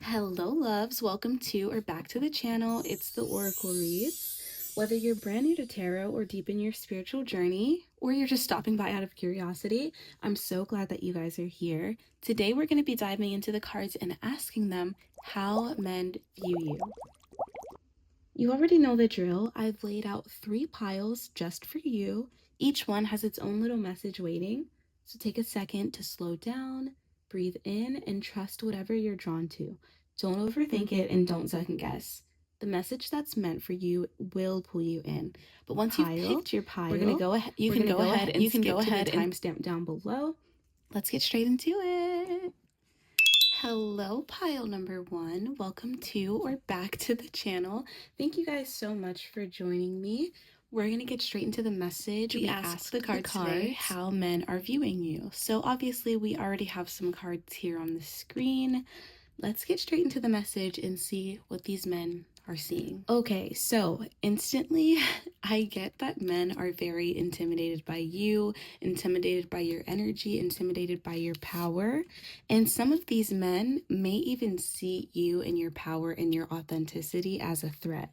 Hello loves, welcome to or back to the channel. It's the Oracle Reads. Whether you're brand new to tarot or deep in your spiritual journey, or you're just stopping by out of curiosity, I'm so glad that you guys are here. Today we're going to be diving into the cards and asking them how men view you. You already know the drill. I've laid out 3 piles just for you. Each one has its own little message waiting. So take a second to slow down, breathe in, and trust whatever you're drawn to. Don't overthink it and don't second guess. The message that's meant for you will pull you in. But once you've picked your pile, we're gonna go ahead. You can go ahead and skip to the timestamp down below. Let's get straight into it. Hello, pile number 1. Welcome to or back to the channel. Thank you guys so much for joining me. We're going to get straight into the message. We asked the cards today how men are viewing you. So obviously we already have some cards here on the screen. Let's get straight into the message and see what these men are seeing. Okay, so instantly I get that men are very intimidated by you, intimidated by your energy, intimidated by your power. And some of these men may even see you and your power and your authenticity as a threat.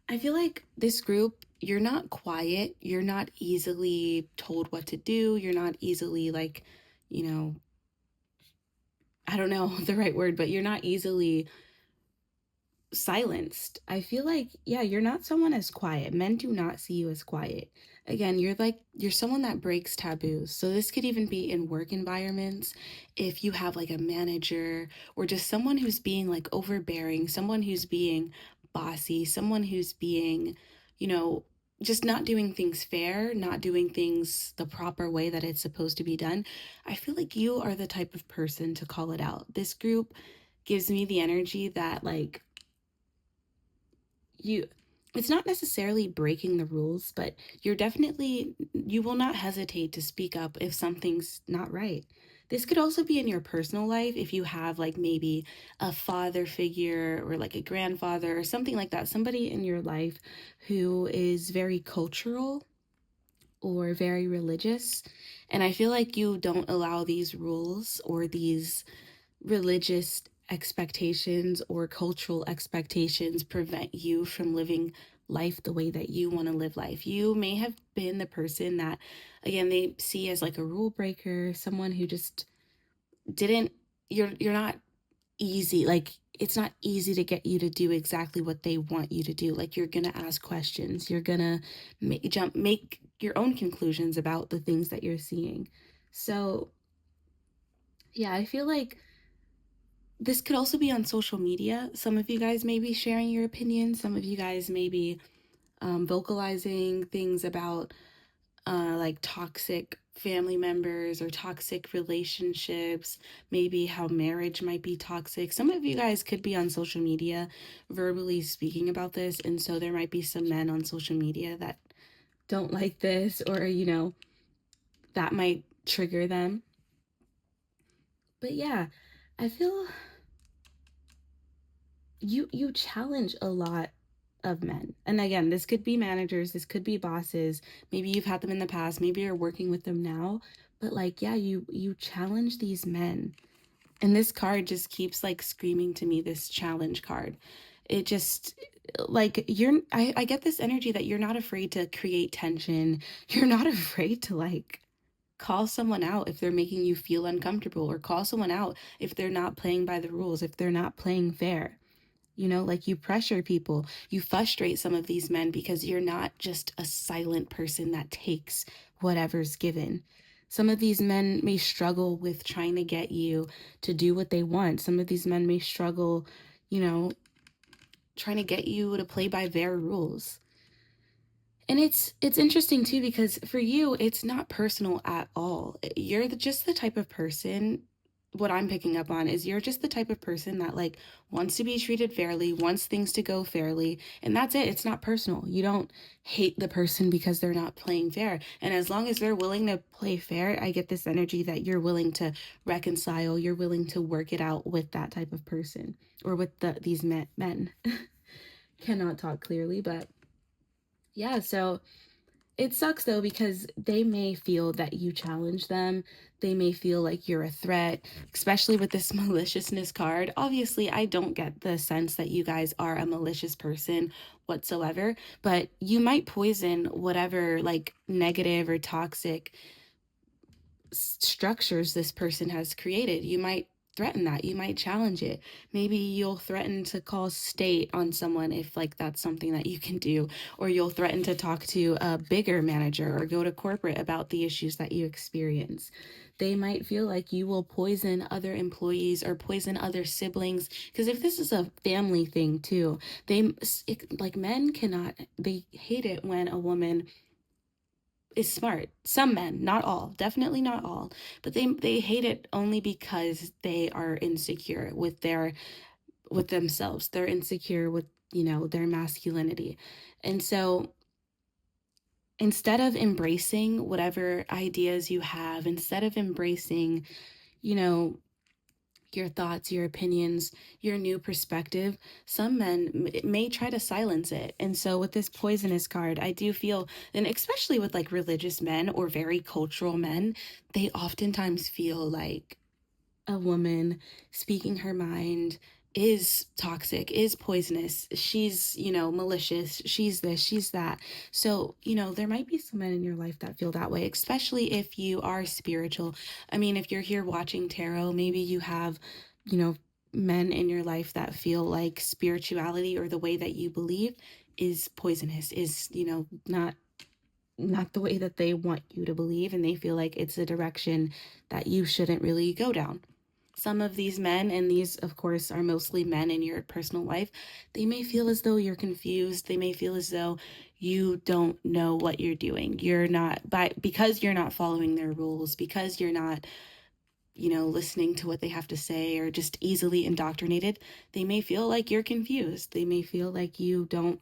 I feel like this group, you're not quiet, you're not easily told what to do, you're not easily like, you know, I don't know the right word, but you're not easily silenced. I feel like, yeah, you're not someone as quiet. Men do not see you as quiet. Again, you're someone that breaks taboos. So this could even be in work environments. If you have like a manager or just someone who's being like overbearing, someone who's being bossy, someone who's being, you know, just not doing things fair, not doing things the proper way that it's supposed to be done. I feel like you are the type of person to call it out. This group gives me the energy that like it's not necessarily breaking the rules, but you will not hesitate to speak up if something's not right. This could also be in your personal life if you have like maybe a father figure or like a grandfather or something like that, somebody in your life who is very cultural or very religious. And I feel like you don't allow these rules or these religious expectations or cultural expectations prevent you from living life the way that you want to live life. You may have been the person that, again, they see as like a rule breaker, someone who just you're not easy. Like, it's not easy to get you to do exactly what they want you to do. Like, you're gonna ask questions, you're gonna make your own conclusions about the things that you're seeing. So yeah, I feel like this could also be on social media. Some of you guys may be sharing your opinions. Some of you guys may be vocalizing things about like toxic family members or toxic relationships, maybe how marriage might be toxic. Some of you guys could be on social media verbally speaking about this, and so there might be some men on social media that don't like this, or, you know, that might trigger them. But yeah, I feel you challenge a lot of men. And again, this could be managers, this could be bosses, maybe you've had them in the past, maybe you're working with them now, but like, yeah, you challenge these men. And this card just keeps like screaming to me, this challenge card. It just like, I get this energy that you're not afraid to create tension. You're not afraid to like call someone out if they're making you feel uncomfortable, or call someone out if they're not playing by the rules, if they're not playing fair. You know, like, you pressure people, you frustrate some of these men because you're not just a silent person that takes whatever's given. Some of these men may struggle with trying to get you to do what they want. Some of these men may struggle, you know, trying to get you to play by their rules. And it's interesting too, because for you, it's not personal at all. You're just the type of person, what I'm picking up on is you're just the type of person that like wants to be treated fairly, wants things to go fairly, and that's it. It's not personal. You don't hate the person because they're not playing fair. And as long as they're willing to play fair, I get this energy that you're willing to reconcile, you're willing to work it out with that type of person, or with these men. Cannot talk clearly, but yeah, so It sucks though, because they may feel that you challenge them. They may feel like you're a threat, especially with this maliciousness card. Obviously, I don't get the sense that you guys are a malicious person whatsoever, but you might poison whatever like negative or toxic structures this person has created. You might threaten that. You might challenge it. Maybe you'll threaten to call state on someone if like that's something that you can do, or you'll threaten to talk to a bigger manager or go to corporate about the issues that you experience. They might feel like you will poison other employees or poison other siblings, because if this is a family thing too, like men cannot, they hate it when a woman is smart. Some men, not all, definitely not all, but they hate it only because they are insecure with themselves. They're insecure with, their masculinity. And so instead of embracing whatever ideas you have, instead of embracing, you know, your thoughts, your opinions, your new perspective, some men may try to silence it. And so with this poisonous card, I do feel, and especially with like religious men or very cultural men, they oftentimes feel like a woman speaking her mind is toxic, is poisonous, she's, malicious, she's this, she's that. So, there might be some men in your life that feel that way, especially if you are spiritual. I mean, if you're here watching tarot, maybe you have, men in your life that feel like spirituality or the way that you believe is poisonous, is, not the way that they want you to believe, and they feel like it's a direction that you shouldn't really go down. Some of these men, and these of course are mostly men in your personal life, they may feel as though you're confused. They may feel as though you don't know what you're doing. Because you're not following their rules, because you're not, listening to what they have to say, or just easily indoctrinated, they may feel like you're confused. They may feel like you don't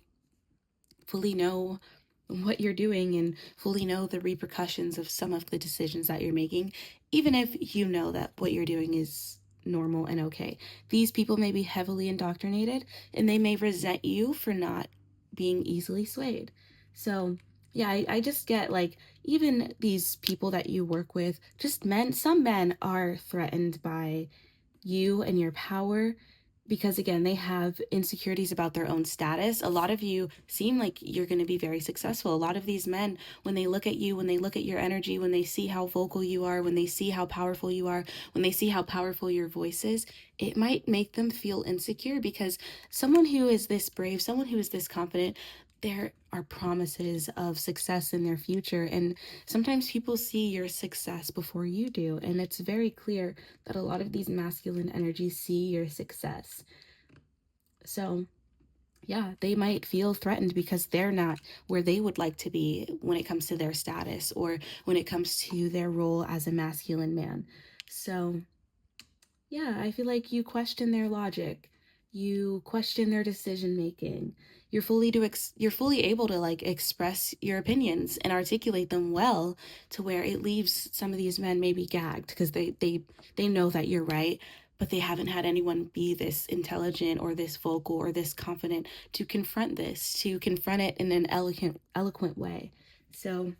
fully know what you're doing and fully know the repercussions of some of the decisions that you're making, even if you know that what you're doing is normal and okay. These people may be heavily indoctrinated, and they may resent you for not being easily swayed. So yeah, I just get like, even these people that you work with, just men, some men are threatened by you and your power, because again, they have insecurities about their own status. A lot of you seem like you're going to be very successful. A lot of these men, when they look at you, when they look at your energy, when they see how vocal you are, when they see how powerful you are, when they see how powerful your voice is, it might make them feel insecure, because someone who is this brave, someone who is this confident, there are promises of success in their future. And sometimes people see your success before you do. And it's very clear that a lot of these masculine energies see your success. So yeah, they might feel threatened because they're not where they would like to be when it comes to their status, or when it comes to their role as a masculine man. So yeah, I feel like you question their logic. You question their decision making. You're fully able to like express your opinions and articulate them well, to where it leaves some of these men maybe gagged, because they know that you're right, but they haven't had anyone be this intelligent or this vocal or this confident to confront it in an eloquent way. So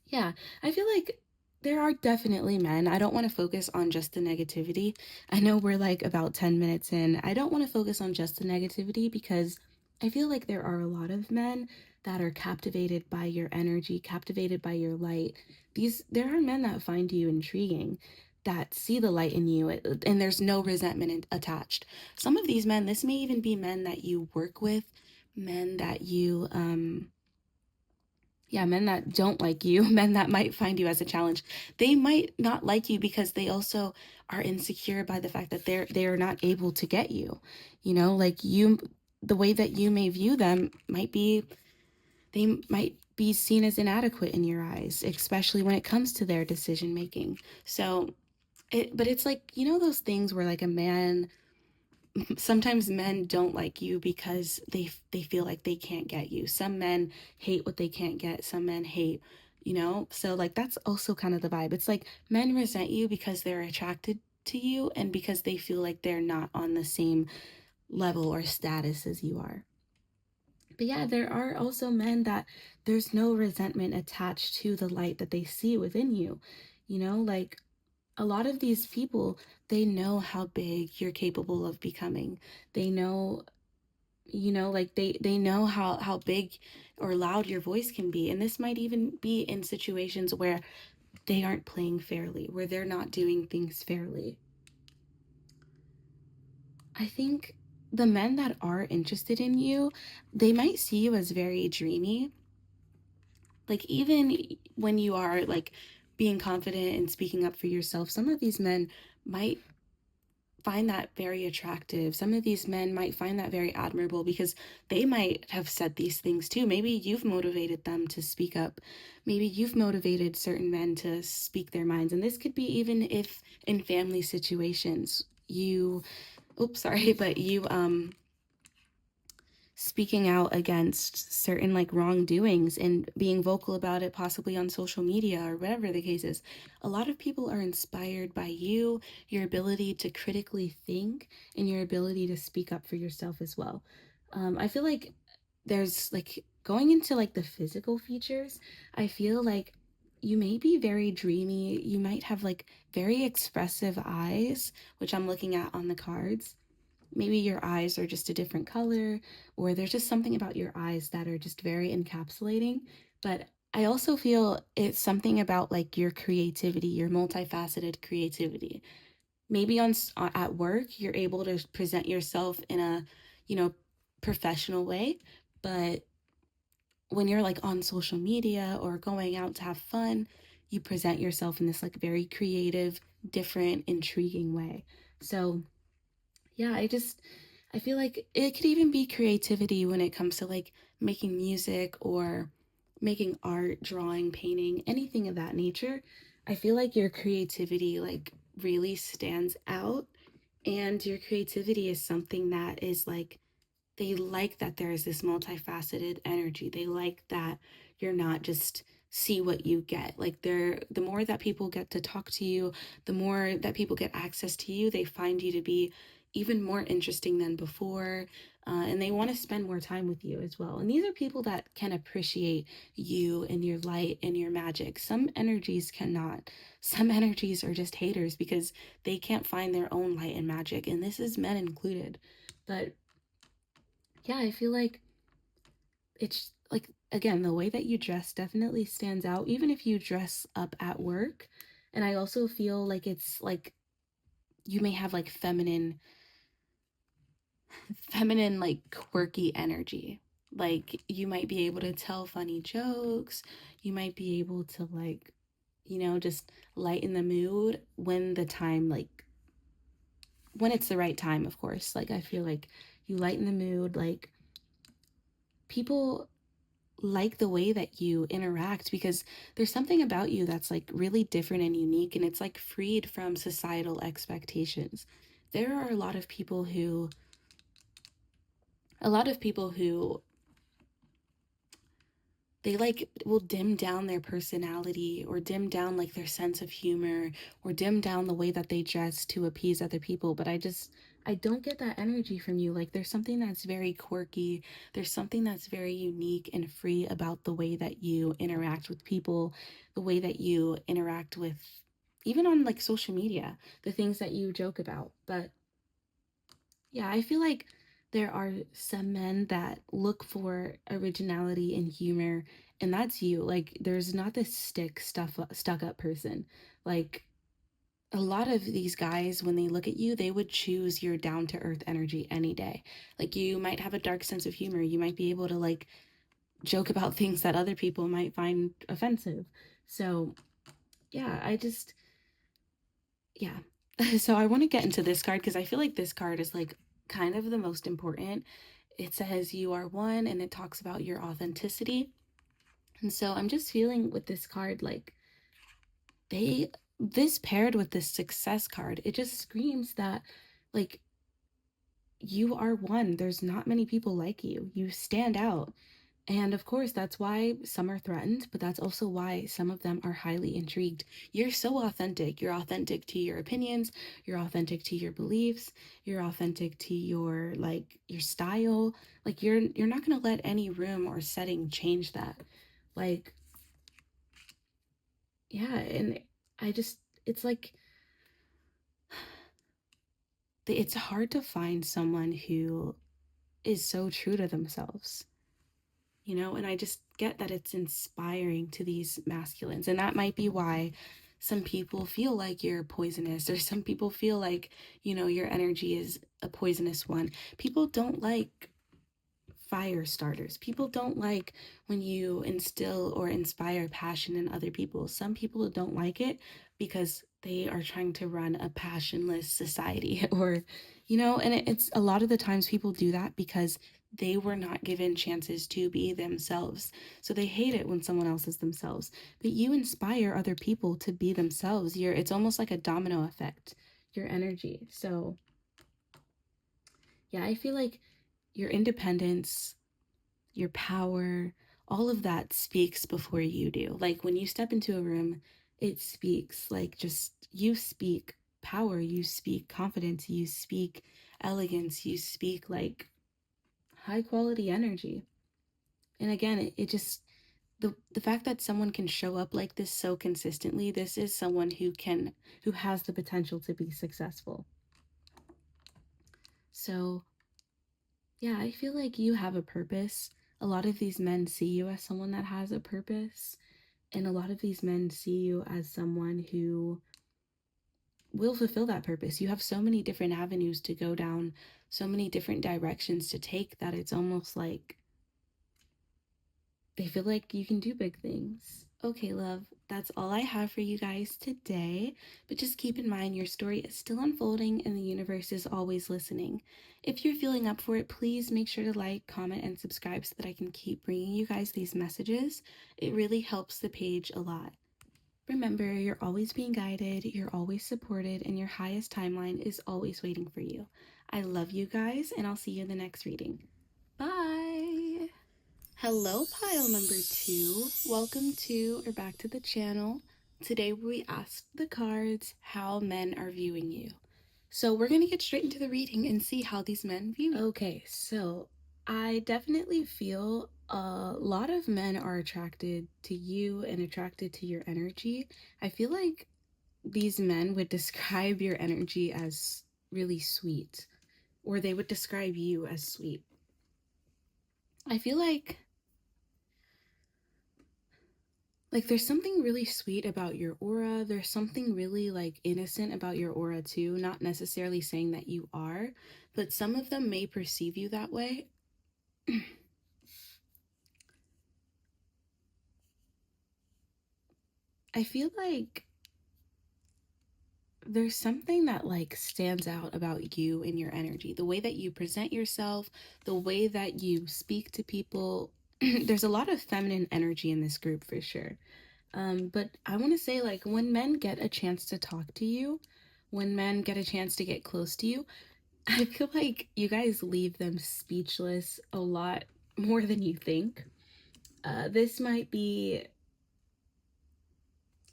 yeah, I feel like there are definitely men. I don't want to focus on just the negativity. I know we're like about 10 minutes in. I don't want to focus on just the negativity, because I feel like there are a lot of men that are captivated by your energy, captivated by your light. There are men that find you intriguing, that see the light in you, and there's no resentment attached. Some of these men, this may even be men that you work with, men that you men that don't like you, men that might find you as a challenge. They might not like you because they also are insecure by the fact that they're not able to get you. Like the way that you may view them they might be seen as inadequate in your eyes, especially when it comes to their decision making. So but it's like, those things where like sometimes men don't like you because they feel like they can't get you. Some men hate what they can't get. Some men hate, so like that's also kind of the vibe. It's like men resent you because they're attracted to you, and because they feel like they're not on the same level or status as you are. But yeah, there are also men that there's no resentment attached to the light that they see within you. You know, like a lot of these people, they know how big you're capable of becoming. They know, like they know how big or loud your voice can be. And this might even be in situations where they aren't playing fairly, where they're not doing things fairly. I think the men that are interested in you, they might see you as very dreamy. Like even when you are like being confident and speaking up for yourself, some of these men might find that very attractive. Some of these men might find that very admirable because they might have said these things too. Maybe you've motivated them to speak up. Maybe you've motivated certain men to speak their minds. And this could be even if in family situations you, oops, sorry, but you speaking out against certain like wrongdoings and being vocal about it, possibly on social media or whatever the case is. A lot of people are inspired by you, your ability to critically think, and your ability to speak up for yourself as well. I feel like there's like going into like the physical features, I feel like you may be very dreamy. You might have like very expressive eyes, which I'm looking at on the cards. Maybe your eyes are just a different color, or there's just something about your eyes that are just very encapsulating. But I also feel it's something about like your creativity, your multifaceted creativity. Maybe at work, you're able to present yourself in a, professional way, but when you're like on social media or going out to have fun, you present yourself in this like very creative, different, intriguing way. So yeah, I feel like it could even be creativity when it comes to like making music or making art, drawing, painting, anything of that nature. I feel like your creativity like really stands out, and your creativity is something that is like they like that there is this multifaceted energy. They like that you're not just see what you get. Like the more that people get to talk to you, the more that people get access to you, they find you to be even more interesting than before. And they want to spend more time with you as well. And these are people that can appreciate you and your light and your magic. Some energies cannot. Some energies are just haters because they can't find their own light and magic. And this is men included. But yeah, I feel like it's like, again, the way that you dress definitely stands out, even if you dress up at work. And I also feel like it's like you may have like feminine, like quirky energy. Like you might be able to tell funny jokes. You might be able to like, just lighten the mood when the time, like when it's the right time, of course. Like I feel like you lighten the mood, like people like the way that you interact because there's something about you that's like really different and unique, and it's like freed from societal expectations. There are a lot of people who they like will dim down their personality or dim down like their sense of humor or dim down the way that they dress to appease other people. But I don't get that energy from you. Like there's something that's very quirky. There's something that's very unique and free about the way that you interact with people, the way that you interact with even on like social media, the things that you joke about. But yeah, I feel like there are some men that look for originality and humor, and that's you. Like, there's not this stuck up person. Like, a lot of these guys, when they look at you, they would choose your down to earth energy any day. Like, you might have a dark sense of humor. You might be able to, like, joke about things that other people might find offensive. So, yeah, yeah. So I want to get into this card because I feel like this card is like kind of the most important. It says you are one, and it talks about your authenticity. And so I'm just feeling with this card like this paired with this success card, it just screams that like you are one. There's not many people like you. You stand out. And of course, that's why some are threatened, but that's also why some of them are highly intrigued. You're so authentic. You're authentic to your opinions. You're authentic to your beliefs. You're authentic to your your style. Like you're not going to let any room or setting change that. Like, yeah, and it's like it's hard to find someone who is so true to themselves. And I just get that it's inspiring to these masculines. And that might be why some people feel like you're poisonous, or some people feel like, your energy is a poisonous one. People don't like fire starters. People don't like when you instill or inspire passion in other people. Some people don't like it because they are trying to run a passionless society or, and it's a lot of the times people do that because they were not given chances to be themselves. So they hate it when someone else is themselves. But you inspire other people to be themselves. It's almost like a domino effect, your energy. So yeah, I feel like your independence, your power, all of that speaks before you do. Like when you step into a room, it speaks you speak power, you speak confidence, you speak elegance, you speak like high quality energy. And again, it just the fact that someone can show up like this so consistently, this is someone who has the potential to be successful. So yeah, I feel like you have a purpose. A lot of these men see you as someone that has a purpose, and a lot of these men see you as someone who will fulfill that purpose. You have so many different avenues to go down, so many different directions to take, that it's almost like they feel like you can do big things. Okay, love, that's all I have for you guys today. But just keep in mind, your story is still unfolding and the universe is always listening. If you're feeling up for it, please make sure to like, comment, and subscribe so that I can keep bringing you guys these messages. It really helps the page a lot. Remember, you're always being guided, you're always supported, and your highest timeline is always waiting for you. I love you guys, and I'll see you in the next reading. Bye! Hello, pile number 2. Welcome to or back to the channel. Today we asked the cards how men are viewing you. So we're going to get straight into the reading and see how these men view you. Okay, so I definitely feel a lot of men are attracted to you and attracted to your energy. I feel like these men would describe your energy as really sweet, or they would describe you as sweet. I feel like there's something really sweet about your aura. There's something really innocent about your aura too. Not necessarily saying that you are, but some of them may perceive you that way. I feel like there's something that stands out about you and your energy. The way that you present yourself, the way that you speak to people. There's a lot of feminine energy in this group for sure. But I want to say, when men get a chance to talk to you, when men get a chance to get close to you, I feel like you guys leave them speechless a lot more than you think. This might be,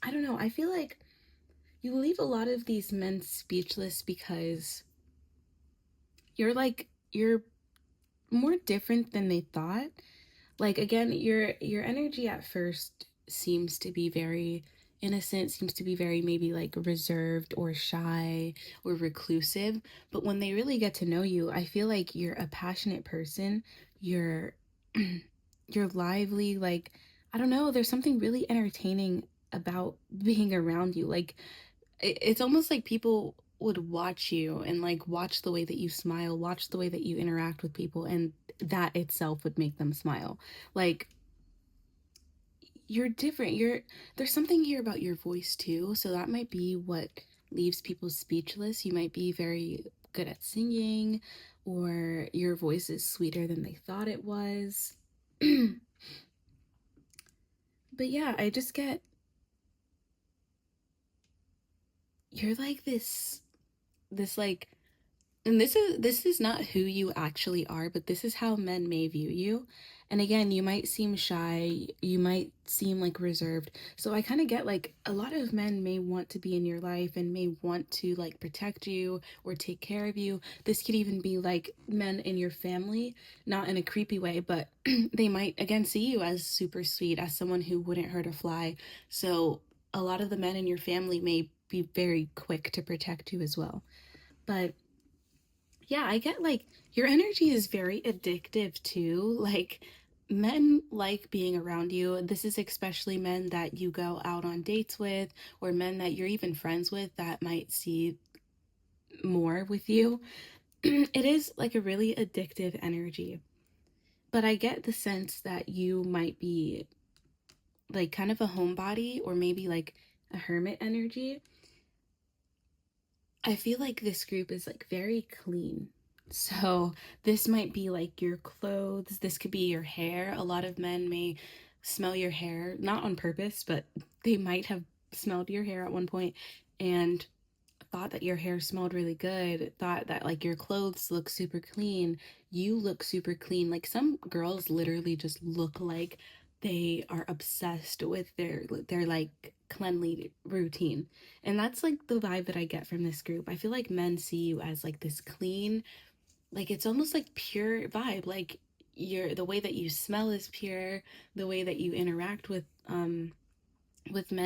I don't know, I feel like you leave a lot of these men speechless because you're more different than they thought. Again, your energy at first seems to be very innocent, seems to be very maybe reserved or shy or reclusive, but when they really get to know you, I feel like you're a passionate person. You're you're lively. I don't know, there's something really entertaining about being around you. It's almost like people would watch you and watch the way that you smile, watch the way that you interact with people, and that itself would make them smile. You're different. There's something here about your voice too, so that might be what leaves people speechless. You might be very good at singing, or your voice is sweeter than they thought it was. But yeah, I just get, you're this And this is not who you actually are, but this is how men may view you. And again, you might seem shy, you might seem like reserved. So I kind of get like a lot of men may want to be in your life and may want to like protect you or take care of you. This could even be like men in your family, not in a creepy way, but they might again see you as super sweet, as someone who wouldn't hurt a fly. So a lot of the men in your family may be very quick to protect you as well. But yeah, I get like your energy is very addictive too. Like men like being around you. This is especially men that you go out on dates with, or men that you're even friends with that might see more with you. It is like a really addictive energy. But I get the sense that you might be like kind of a homebody or maybe like a hermit energy. I feel like this group is like very clean. So this might be like your clothes, this could be your hair. A lot of men may smell your hair, not on purpose, but they might have smelled your hair at one point and thought that your hair smelled really good, thought that like your clothes look super clean, you look super clean. Like some girls literally just look like they are obsessed with their like cleanly routine. And that's like the vibe that I get from this group. I feel like men see you as like this clean, like it's almost like pure vibe. Like the way that you smell is pure, the way that you interact with men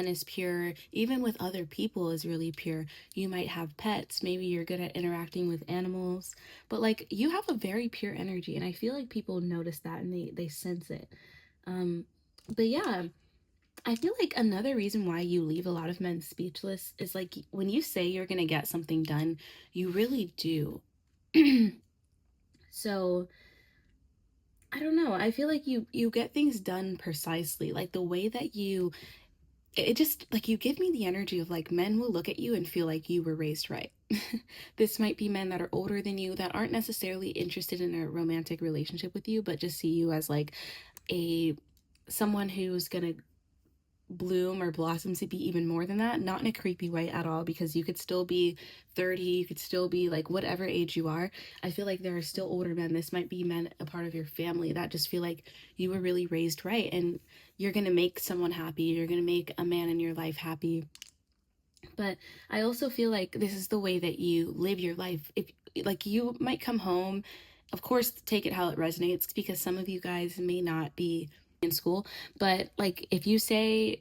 is pure, even with other people is really pure. You might have pets, maybe you're good at interacting with animals, but like you have a very pure energy, and I feel like people notice that and they sense it. But yeah, I feel like another reason why you leave a lot of men speechless is like when you say you're gonna get something done, you really do. So I don't know, I feel like you get things done precisely, like the way that it just like you give me the energy of like men will look at you and feel like you were raised right. This might be men that are older than you that aren't necessarily interested in a romantic relationship with you, but just see you as like a someone who's gonna bloom or blossom to be even more than that, not in a creepy way at all, because you could still be 30, you could still be like whatever age you are. I feel like there are still older men, this might be men a part of your family that just feel like you were really raised right and you're gonna make someone happy, you're gonna make a man in your life happy. But I also feel like this is the way that you live your life. If like you might come home, of course take it how it resonates, because some of you guys may not be in school, but like if you say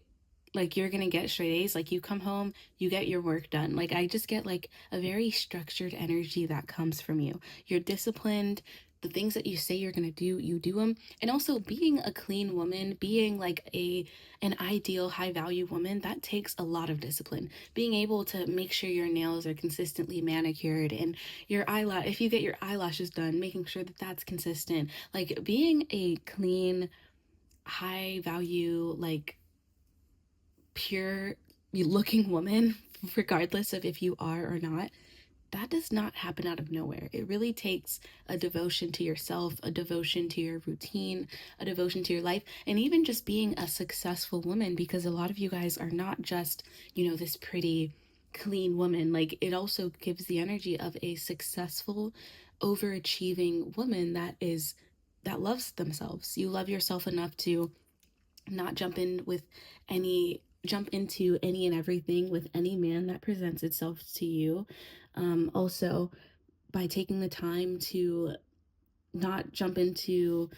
like you're gonna get straight A's, like you come home, you get your work done. Like I just get like a very structured energy that comes from you. You're disciplined, the things that you say you're gonna do, you do them. And also being a clean woman, being like an ideal high value woman, that takes a lot of discipline. Being able to make sure your nails are consistently manicured and your eyelash, if you get your eyelashes done, making sure that that's consistent. Like being a clean high value, like pure looking woman, regardless of if you are or not, that does not happen out of nowhere. It really takes a devotion to yourself, a devotion to your routine, a devotion to your life, and even just being a successful woman, because a lot of you guys are not just, this pretty, clean woman. Like it also gives the energy of a successful, overachieving woman that loves themselves. You love yourself enough to not jump into any and everything with any man that presents itself to you. Also, by taking the time to not jump into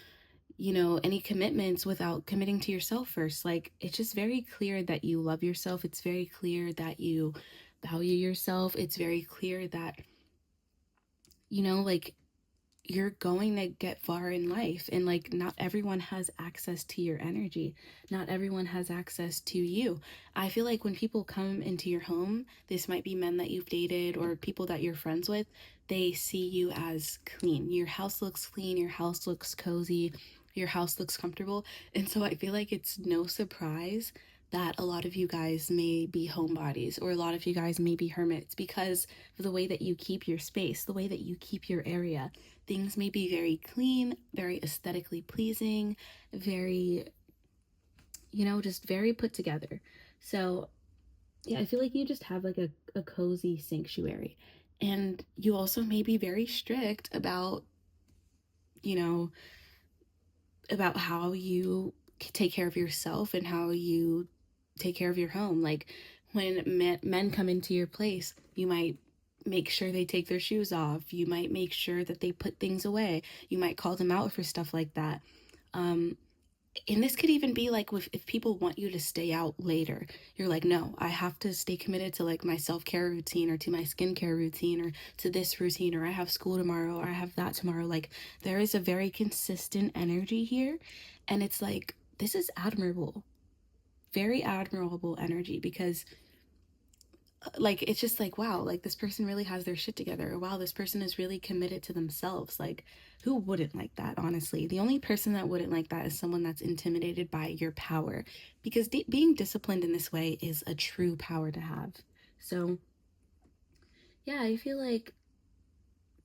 any commitments without committing to yourself first. Like it's just very clear that you love yourself. It's very clear that you value yourself. It's very clear that like you're going to get far in life, and like not everyone has access to your energy, not everyone has access to you. I feel like when people come into your home, this might be men that you've dated or people that you're friends with, they see you as clean. Your house looks clean, your house looks cozy, your house looks comfortable. And so I feel like it's no surprise that a lot of you guys may be homebodies, or a lot of you guys may be hermits, because of the way that you keep your space, the way that you keep your area. Things may be very clean, very aesthetically pleasing, very, just very put together. So yeah, I feel like you just have like a cozy sanctuary. And you also may be very strict about, you know, about how you take care of yourself and how you take care of your home. Like when men come into your place, you might make sure they take their shoes off. You might make sure that they put things away. You might call them out for stuff like that. And this could even be like if people want you to stay out later, you're like, no, I have to stay committed to like my self-care routine or to my skincare routine or to this routine, or I have school tomorrow or I have that tomorrow. Like there is a very consistent energy here. And it's like, this is admirable, very admirable energy, because like it's just like, wow, like this person really has their shit together, or wow, this person is really committed to themselves. Like who wouldn't like that? Honestly, the only person that wouldn't like that is someone that's intimidated by your power, because being disciplined in this way is a true power to have. So yeah, I feel like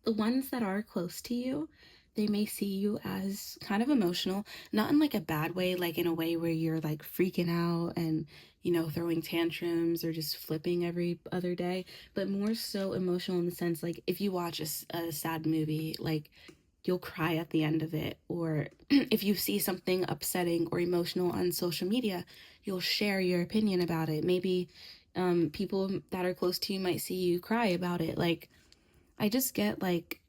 the ones that are close to you, they may see you as kind of emotional, not in like a bad way, like in a way where you're like freaking out and, you know, throwing tantrums or just flipping every other day, but more so emotional in the sense like if you watch a sad movie, like you'll cry at the end of it. Or if you see something upsetting or emotional on social media, you'll share your opinion about it. Maybe people that are close to you might see you cry about it. Like I just get like,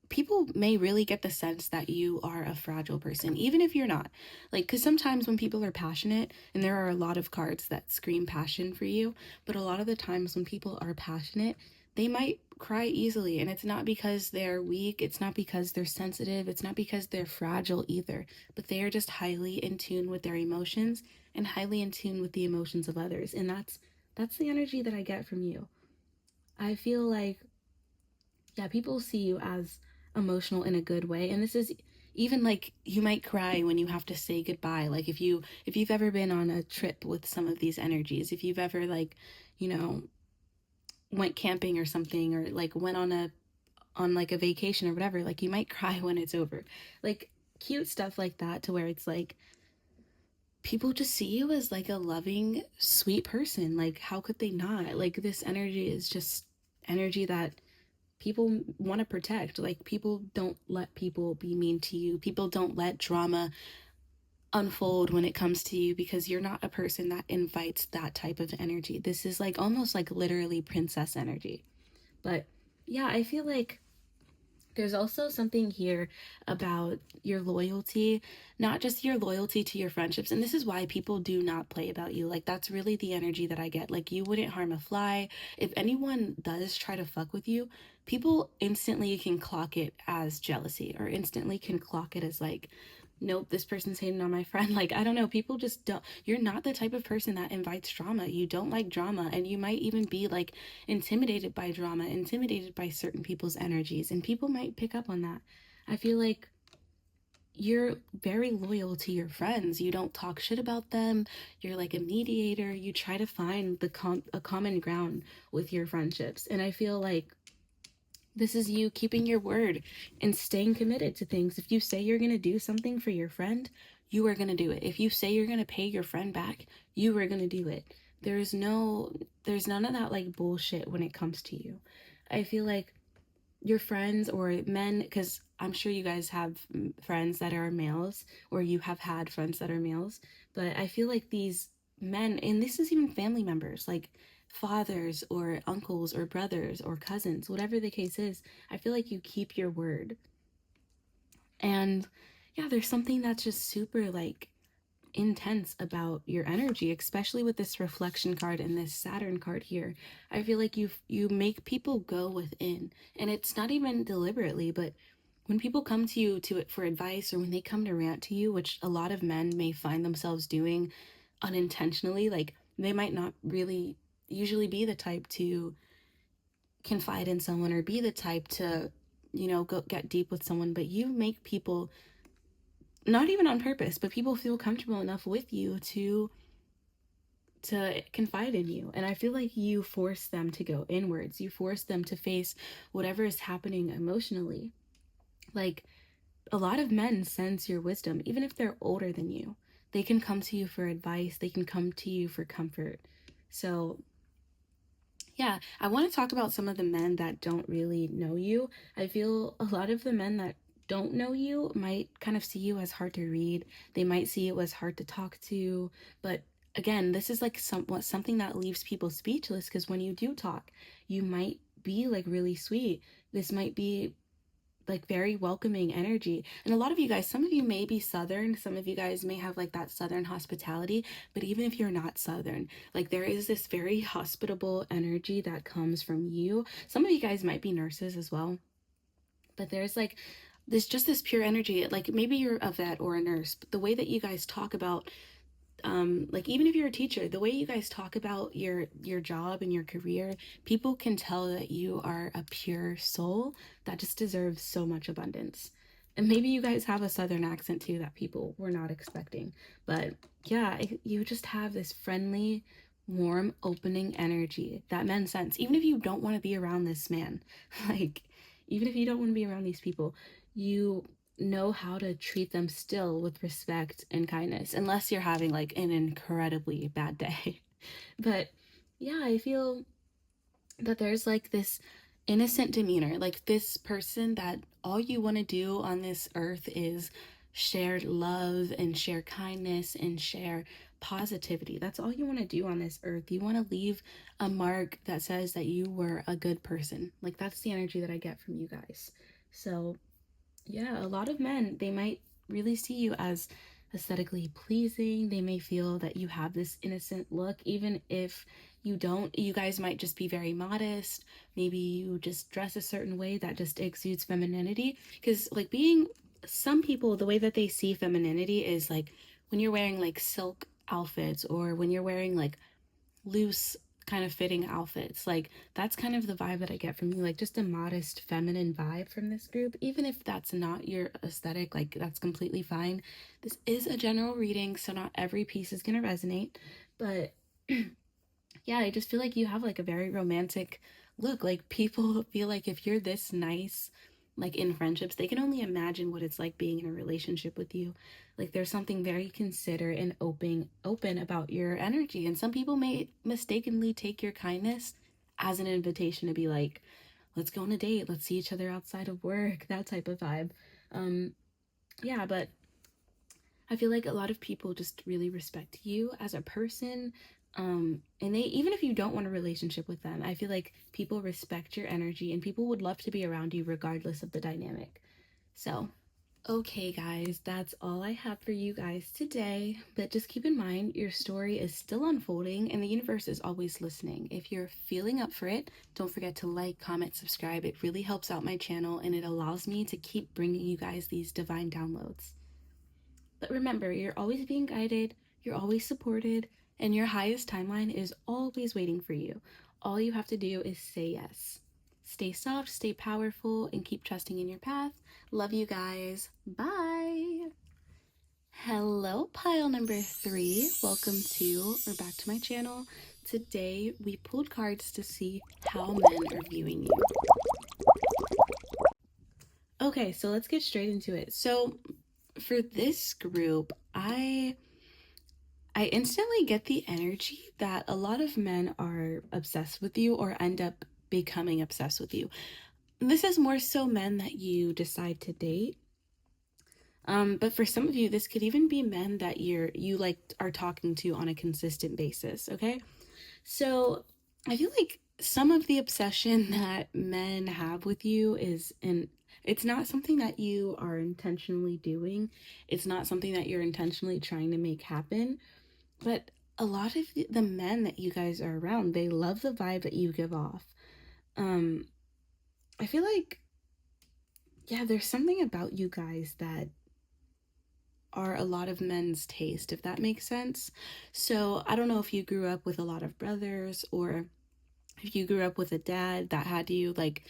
people may really get the sense that you are a fragile person, even if you're not. Like, because sometimes when people are passionate, and there are a lot of cards that scream passion for you, but a lot of the times when people are passionate, they might cry easily. And it's not because they're weak, it's not because they're sensitive, it's not because they're fragile either, but they are just highly in tune with their emotions and highly in tune with the emotions of others. And that's the energy that I get from you. I feel like, yeah, people see you as emotional in a good way. And this is even like, you might cry when you have to say goodbye. Like if you've ever been on a trip with some of these energies, if you've ever like, you know, went camping or something, or like went on like a vacation or whatever, like you might cry when it's over. Like cute stuff like that, to where it's like people just see you as like a loving, sweet person. Like how could they not? Like this energy is just energy that people want to protect. Like people don't let people be mean to you. People don't let drama unfold when it comes to you, because you're not a person that invites that type of energy. This is like almost like literally princess energy. But yeah, I feel like there's also something here about your loyalty, not just your loyalty to your friendships. And this is why people do not play about you. Like, that's really the energy that I get. Like, you wouldn't harm a fly. If anyone does try to fuck with you, people instantly can clock it as jealousy, or instantly can clock it as like, nope, this person's hating on my friend. Like, I don't know, people just don't, you're not the type of person that invites drama. You don't like drama, and you might even be like intimidated by drama, intimidated by certain people's energies, and people might pick up on that. I feel like you're very loyal to your friends. You don't talk shit about them. You're like a mediator. You try to find a common ground with your friendships. And I feel like this is you keeping your word and staying committed to things. If you say you're going to do something for your friend, you are going to do it. If you say you're going to pay your friend back, you are going to do it. There's none of that like bullshit when it comes to you. I feel like your friends or men, because I'm sure you guys have friends that are males, or you have had friends that are males, but I feel like these men, and this is even family members, like fathers or uncles or brothers or cousins, whatever the case is, I feel like you keep your word. And yeah, there's something that's just super like intense about your energy, especially with this reflection card and this Saturn card here. I feel like you make people go within, and it's not even deliberately, but when people come to you for advice, or when they come to rant to you, which a lot of men may find themselves doing unintentionally, like they might not really usually be the type to confide in someone or be the type to, you know, go get deep with someone, but you make people, not even on purpose, but people feel comfortable enough with you to confide in you. And I feel like you force them to go inwards. You force them to face whatever is happening emotionally. Like, a lot of men sense your wisdom, even if they're older than you. They can come to you for advice. They can come to you for comfort. So Yeah, I want to talk about some of the men that don't really know you. I feel a lot of the men that don't know you might kind of see you as hard to read. They might see you as hard to talk to. But again, this is like something that leaves people speechless, because when you do talk, you might be like really sweet. This might be like very welcoming energy. And a lot of you guys, some of you may be Southern, some of you guys may have like that Southern hospitality, but even if you're not Southern, like there is this very hospitable energy that comes from you. Some of you guys might be nurses as well, but there's like this pure energy. Like maybe you're a vet or a nurse, but the way that you guys talk about like even if you're a teacher, the way you guys talk about your job and your career, people can tell that you are a pure soul that just deserves so much abundance. And maybe you guys have a Southern accent too that people were not expecting, but yeah, you just have this friendly, warm, opening energy that men sense, even if you don't want to be around this man. Like even if you don't want to be around these people, you know how to treat them still with respect and kindness, unless you're having like an incredibly bad day. But yeah, I feel that there's like this innocent demeanor, like this person that all you want to do on this earth is share love and share kindness and share positivity. That's all you want to do on this earth. You want to leave a mark that says that you were a good person. Like that's the energy that I get from you guys. So yeah, a lot of men, they might really see you as aesthetically pleasing. They may feel that you have this innocent look, even if you don't. You guys might just be very modest. Maybe you just dress a certain way that just exudes femininity. Because like some people, the way that they see femininity is like when you're wearing like silk outfits, or when you're wearing like loose kind of fitting outfits. Like that's kind of the vibe that I get from you, like just a modest feminine vibe from this group. Even if that's not your aesthetic, like that's completely fine. This is a general reading, so not every piece is gonna resonate, but yeah, I just feel like you have like a very romantic look. Like people feel like if you're this nice, like in friendships, they can only imagine what it's like being in a relationship with you. Like there's something very considerate and open about your energy. And some people may mistakenly take your kindness as an invitation to be like, let's go on a date, let's see each other outside of work, that type of vibe. Yeah, but I feel like a lot of people just really respect you as a person. And they, even if you don't want a relationship with them, I feel like people respect your energy and people would love to be around you regardless of the dynamic. So, okay guys, that's all I have for you guys today. But just keep in mind, your story is still unfolding and the universe is always listening. If you're feeling up for it, don't forget to like, comment, subscribe. It really helps out my channel and it allows me to keep bringing you guys these divine downloads. But remember, you're always being guided, you're always supported, and your highest timeline is always waiting for you. All you have to do is say yes. Stay soft, stay powerful, and keep trusting in your path. Love you guys. Bye. Hello, pile number 3. Welcome to or back to my channel. Today, we pulled cards to see how men are viewing you. Okay, so let's get straight into it. So for this group, I instantly get the energy that a lot of men are obsessed with you or end up becoming obsessed with you. This is more so men that you decide to date. But for some of you, this could even be men that you like are talking to on a consistent basis, okay? So I feel like some of the obsession that men have with you it's not something that you are intentionally doing. It's not something that you're intentionally trying to make happen. But a lot of the men that you guys are around, they love the vibe that you give off. I feel like, yeah, there's something about you guys that are a lot of men's taste, if that makes sense. So I don't know if you grew up with a lot of brothers or if you grew up with a dad that had you like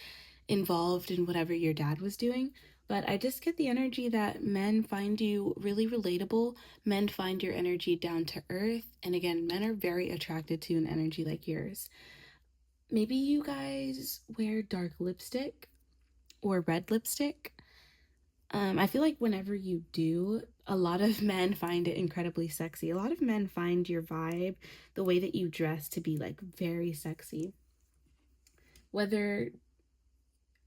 involved in whatever your dad was doing. But I just get the energy that men find you really relatable. Men find your energy down to earth. And again, men are very attracted to an energy like yours. Maybe you guys wear dark lipstick or red lipstick. I feel like whenever you do, a lot of men find it incredibly sexy. A lot of men find your vibe, the way that you dress, to be like very sexy. whether,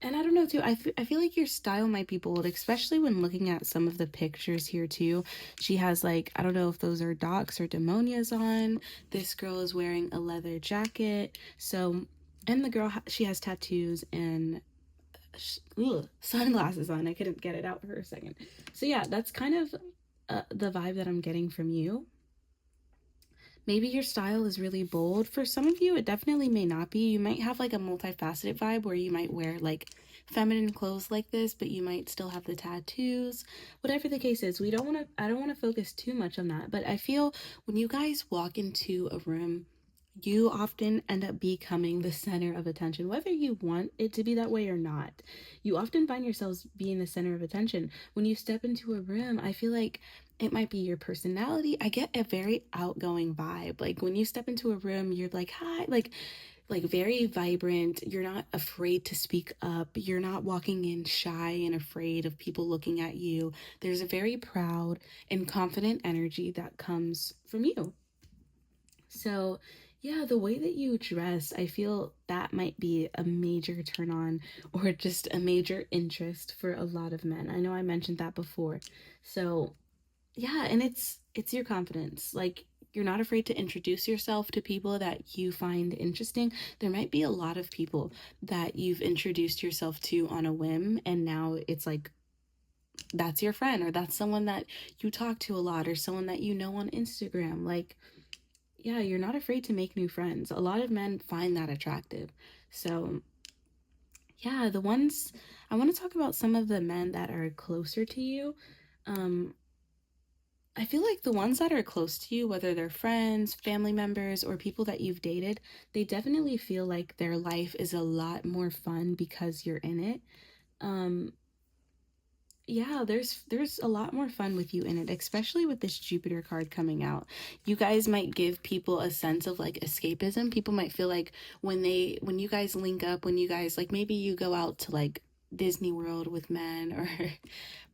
and I don't know too, I feel like your style might be bold, especially when looking at some of the pictures here too. She has like, I don't know if those are docs or 𝘠𝘦𝘢𝘳 on. This girl is wearing a leather jacket. So, and the girl, she has tattoos and sunglasses on. I couldn't get it out for a second. So yeah, that's kind of the vibe that I'm getting from you. Maybe your style is really bold. For some of you, it definitely may not be. You might have like a multifaceted vibe where you might wear like feminine clothes like this, but you might still have the tattoos. Whatever the case is, I don't want to focus too much on that. But I feel when you guys walk into a room, you often end up becoming the center of attention, whether you want it to be that way or not. You often find yourselves being the center of attention. When you step into a room, I feel like it might be your personality. I get a very outgoing vibe. Like when you step into a room, you're like, hi, like very vibrant. You're not afraid to speak up. You're not walking in shy and afraid of people looking at you. There's a very proud and confident energy that comes from you. So yeah, the way that you dress, I feel that might be a major turn on or just a major interest for a lot of men. I know I mentioned that before. So yeah, and it's your confidence. Like, you're not afraid to introduce yourself to people that you find interesting. There might be a lot of people that you've introduced yourself to on a whim, and now it's like that's your friend, or that's someone that you talk to a lot, or someone that you know on Instagram. Like, yeah, you're not afraid to make new friends. A lot of men find that attractive. So yeah, I want to talk about some of the men that are closer to you. I feel like the ones that are close to you, whether they're friends, family members, or people that you've dated, they definitely feel like their life is a lot more fun because you're in it. Yeah, there's a lot more fun with you in it, especially with this Jupiter card coming out. You guys might give people a sense of like escapism. People might feel like when you guys link up, when you guys like maybe you go out to like Disney World with men, or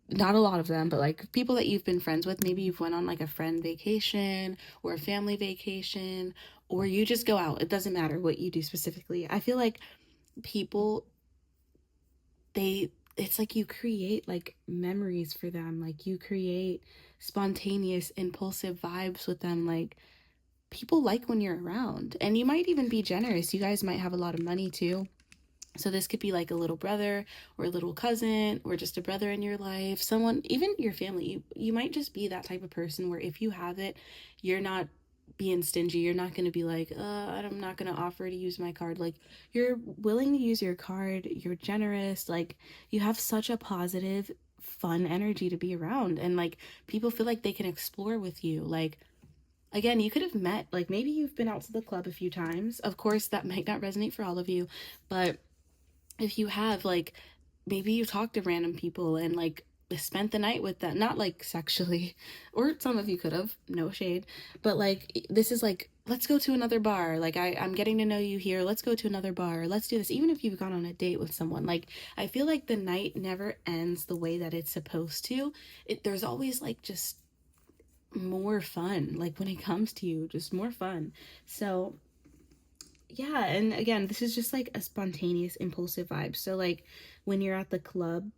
not a lot of them, but like people that you've been friends with, maybe you've went on like a friend vacation or a family vacation, or you just go out. It doesn't matter what you do specifically. I feel like people, it's like you create like memories for them. Like you create spontaneous, impulsive vibes with them. Like people like when you're around, and you might even be generous. You guys might have a lot of money too. So this could be like a little brother or a little cousin or just a brother in your life, someone, even your family. You might just be that type of person where if you have it, you're not being stingy. You're not going to be like, I'm not going to offer to use my card. Like, you're willing to use your card. You're generous. Like, you have such a positive, fun energy to be around. And like, people feel like they can explore with you. Like, again, you could have met, like maybe you've been out to the club a few times. Of course, that might not resonate for all of you, but if you have, like, maybe you talked to random people and like spent the night with them, not like sexually, or some of you could have, no shade, but like this is like, let's go to another bar. Like I'm getting to know you here. Let's go to another bar. Let's do this. Even if you've gone on a date with someone, like I feel like the night never ends the way that it's supposed to. There's always like just more fun. Like when it comes to you, just more fun. So yeah, and again, this is just like a spontaneous, impulsive vibe. So like when you're at the club,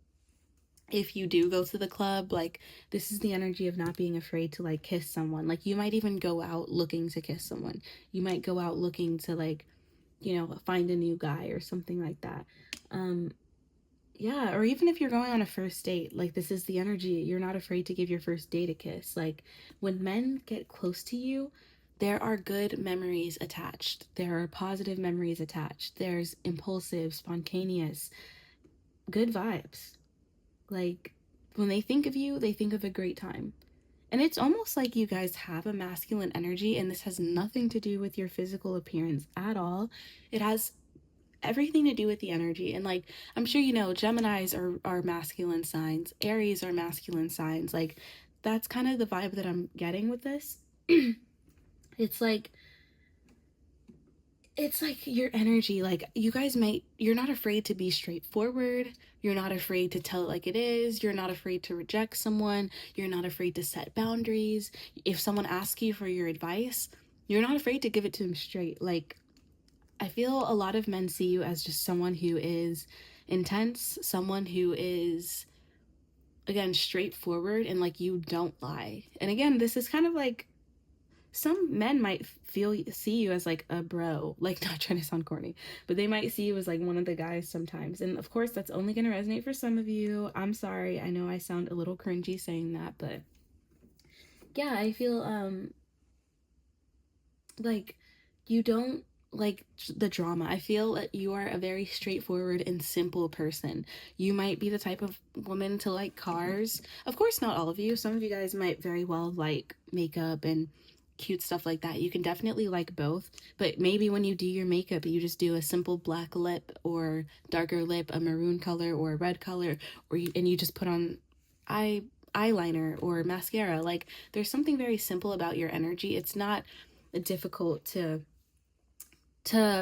if you do go to the club, like this is the energy of not being afraid to like kiss someone. Like you might even go out looking to kiss someone. You might go out looking to like, find a new guy or something like that. Yeah, or even if you're going on a first date, like this is the energy. You're not afraid to give your first date a kiss. Like when men get close to you, there are good memories attached. There are positive memories attached. There's impulsive, spontaneous, good vibes. Like when they think of you, they think of a great time. And it's almost like you guys have a masculine energy, and this has nothing to do with your physical appearance at all. It has everything to do with the energy. And like I'm sure Geminis are masculine signs, Aries are masculine signs. Like that's kind of the vibe that I'm getting with this. It's like your energy, like you guys you're not afraid to be straightforward. You're not afraid to tell it like it is. You're not afraid to reject someone. You're not afraid to set boundaries. If someone asks you for your advice, you're not afraid to give it to them straight. Like I feel a lot of men see you as just someone who is intense, someone who is, again, straightforward, and like you don't lie. And again, this is kind of like, some men might see you as like a bro, like, not trying to sound corny, but they might see you as like one of the guys sometimes. And of course, that's only going to resonate for some of you. I'm sorry. I know I sound a little cringy saying that, but yeah, I feel like you don't like the drama. I feel that you are a very straightforward and simple person. You might be the type of woman to like cars. Of course, not all of you. Some of you guys might very well like makeup and cute stuff like that. You can definitely like both, but maybe when you do your makeup, you just do a simple black lip or darker lip, a maroon color or a red color, or you just put on eyeliner or mascara. Like, there's something very simple about your energy. It's not difficult to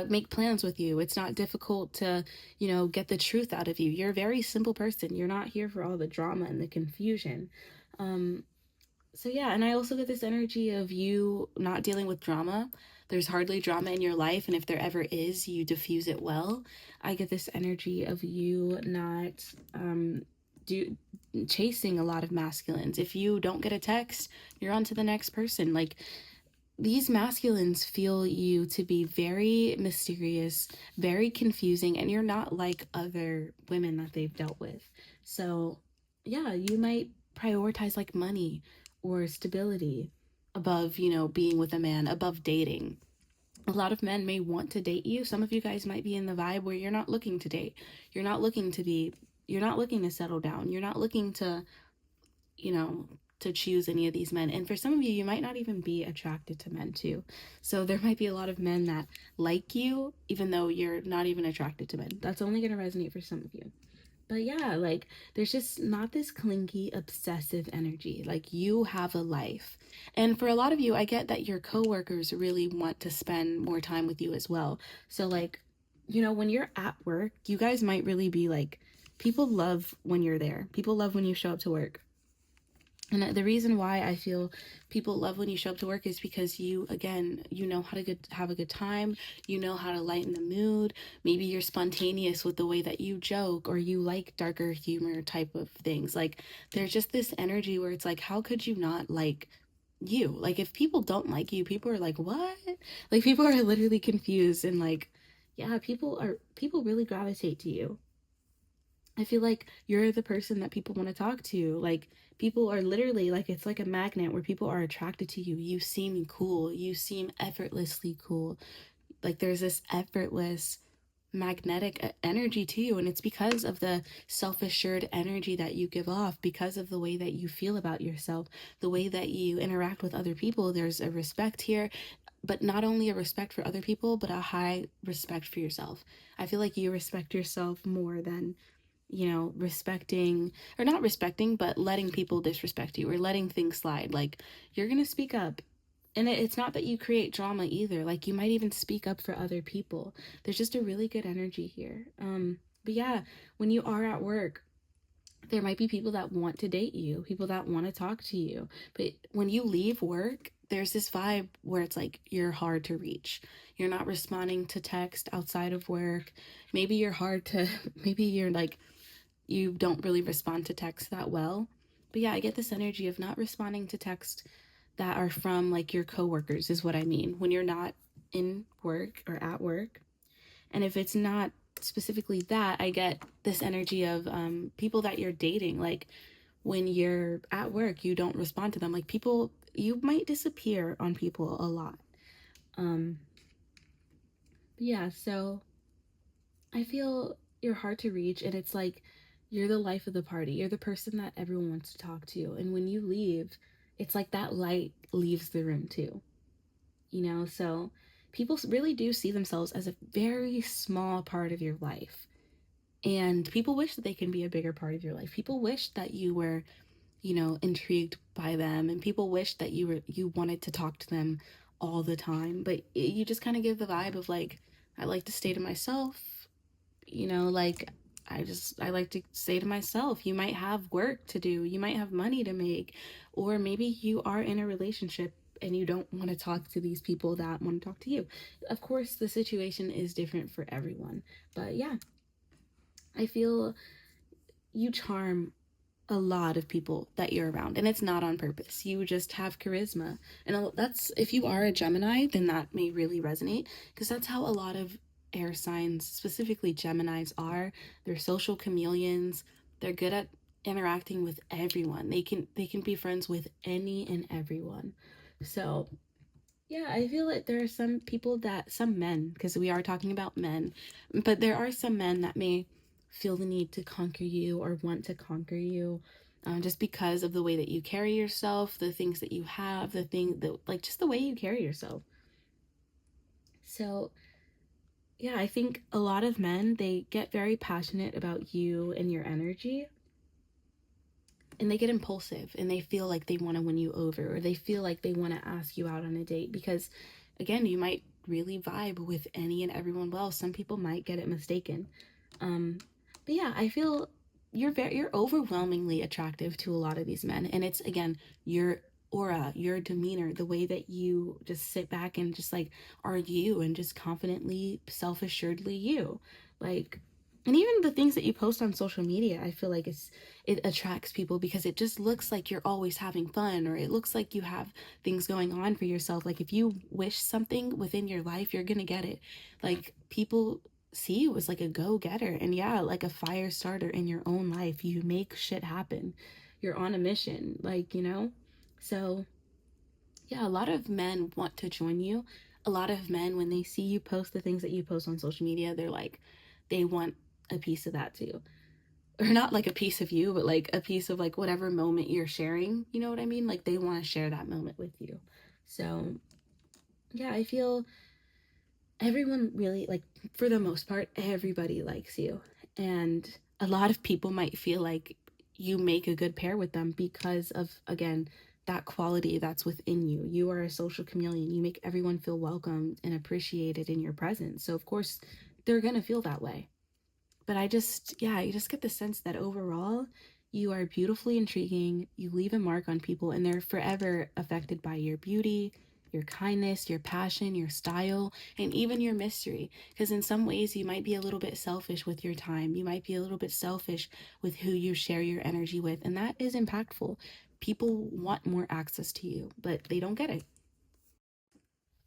make plans with you. It's not difficult to, get the truth out of you. You're a very simple person. You're not here for all the drama and the confusion. So yeah, and I also get this energy of you not dealing with drama. There's hardly drama in your life, and if there ever is, you diffuse it well. I get this energy of you not chasing a lot of masculines. If you don't get a text, you're on to the next person. Like, these masculines feel you to be very mysterious, very confusing, and you're not like other women that they've dealt with. So yeah, you might prioritize like money or stability above, being with a man, above dating. A lot of men may want to date you. Some of you guys might be in the vibe where you're not looking to date. You're not looking to settle down. You're not looking to, to choose any of these men. And for some of you, you might not even be attracted to men too. So there might be a lot of men that like you, even though you're not even attracted to men. That's only going to resonate for some of you. But yeah, like, there's just not this clingy, obsessive energy. Like, you have a life. And for a lot of you, I get that your coworkers really want to spend more time with you as well. So like, when you're at work, you guys might really be like, people love when you're there. People love when you show up to work. And the reason why I feel people love when you show up to work is because you know how to have a good time. You know how to lighten the mood. Maybe you're spontaneous with the way that you joke, or you like darker humor type of things. Like, there's just this energy where it's like, how could you not like you? Like, if people don't like you, people are like, what? Like, people are literally confused, and like, yeah, people really gravitate to you. I feel like you're the person that people want to talk to. Like, people are literally like, it's like a magnet where people are attracted to you. You seem cool. You seem effortlessly cool. Like, there's this effortless magnetic energy to you, and it's because of the self-assured energy that you give off, because of the way that you feel about yourself, the way that you interact with other people. There's a respect here, but not only a respect for other people, but a high respect for yourself. I feel like you respect yourself more than respecting, or not respecting, but letting people disrespect you or letting things slide. Like, you're gonna speak up. And it's not that you create drama either. Like, you might even speak up for other people. There's just a really good energy here. But yeah, when you are at work, there might be people that want to date you, people that want to talk to you. But when you leave work, there's this vibe where it's like, you're hard to reach. You're not responding to text outside of work. Maybe you're like, you don't really respond to text that well. But yeah, I get this energy of not responding to text that are from like your coworkers is what I mean, when you're not in work or at work. And if it's not specifically that, I get this energy of people that you're dating. Like, when you're at work, you don't respond to them. Like, people, you might disappear on people a lot. Yeah, so I feel you're hard to reach, and it's like, you're the life of the party. You're the person that everyone wants to talk to. And when you leave, it's like that light leaves the room too. So people really do see themselves as a very small part of your life. And people wish that they can be a bigger part of your life. People wish that you were, intrigued by them. And people wish that you wanted to talk to them all the time. But you just kind of give the vibe of like, I like to stay to myself. Like, I like to say to myself, you might have work to do, you might have money to make, or maybe you are in a relationship and you don't want to talk to these people that want to talk to you. Of course, the situation is different for everyone, but yeah, I feel you charm a lot of people that you're around, and it's not on purpose. You just have charisma, and that's, if you are a Gemini, then that may really resonate, because that's how a lot of air signs, specifically Geminis, are. They're social chameleons. They're good at interacting with everyone. They can be friends with any and everyone. So yeah, I feel like there are some people that, some men, because we are talking about men, but there are some men that may feel the need to conquer you or want to conquer you, just because of the way that you carry yourself, the things that you have, the thing that, like, just the way you carry yourself. So yeah, I think a lot of men, they get very passionate about you and your energy, and they get impulsive, and they feel like they want to win you over, or they feel like they want to ask you out on a date, because again, you might really vibe with any and everyone well. Some people might get it mistaken. But yeah, I feel you're overwhelmingly attractive to a lot of these men, and it's, again, your aura, your demeanor, the way that you just sit back and just like are you, and just confidently, self-assuredly you, like. And even the things that you post on social media, I feel like it attracts people, because it just looks like you're always having fun, or it looks like you have things going on for yourself. Like, if you wish something within your life, you're gonna get it. Like, people see you as like a go-getter, and yeah, like a fire starter in your own life. You make shit happen. You're on a mission, like, you know? So yeah, a lot of men want to join you. A lot of men, when they see you post the things that you post on social media, they're like, they want a piece of that too. Or not like a piece of you, but like a piece of like whatever moment you're sharing, you know what I mean? Like, they want to share that moment with you. So yeah, I feel everyone really, like, for the most part, everybody likes you. And a lot of people might feel like you make a good pair with them because of, again, that quality that's within you. You are a social chameleon. You make everyone feel welcome and appreciated in your presence. So of course they're gonna feel that way. But I just get the sense that overall, you are beautifully intriguing. You leave a mark on people, and they're forever affected by your beauty, your kindness, your passion, your style, and even your mystery. Because in some ways, you might be a little bit selfish with your time. You might be a little bit selfish with who you share your energy with, and that is impactful. People want more access to you, but they don't get it.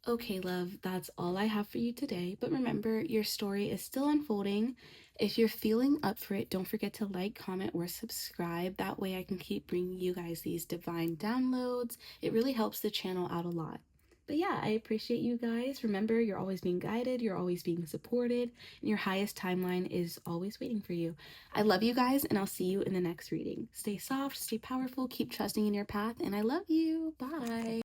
Okay, love, that's all I have for you today. But remember, your story is still unfolding. If you're feeling up for it, don't forget to like, comment, or subscribe. That way I can keep bringing you guys these divine downloads. It really helps the channel out a lot. But yeah, I appreciate you guys. Remember, you're always being guided, you're always being supported, and your highest timeline is always waiting for you. I love you guys, and I'll see you in the next reading. Stay soft, stay powerful, keep trusting in your path, and I love you. Bye.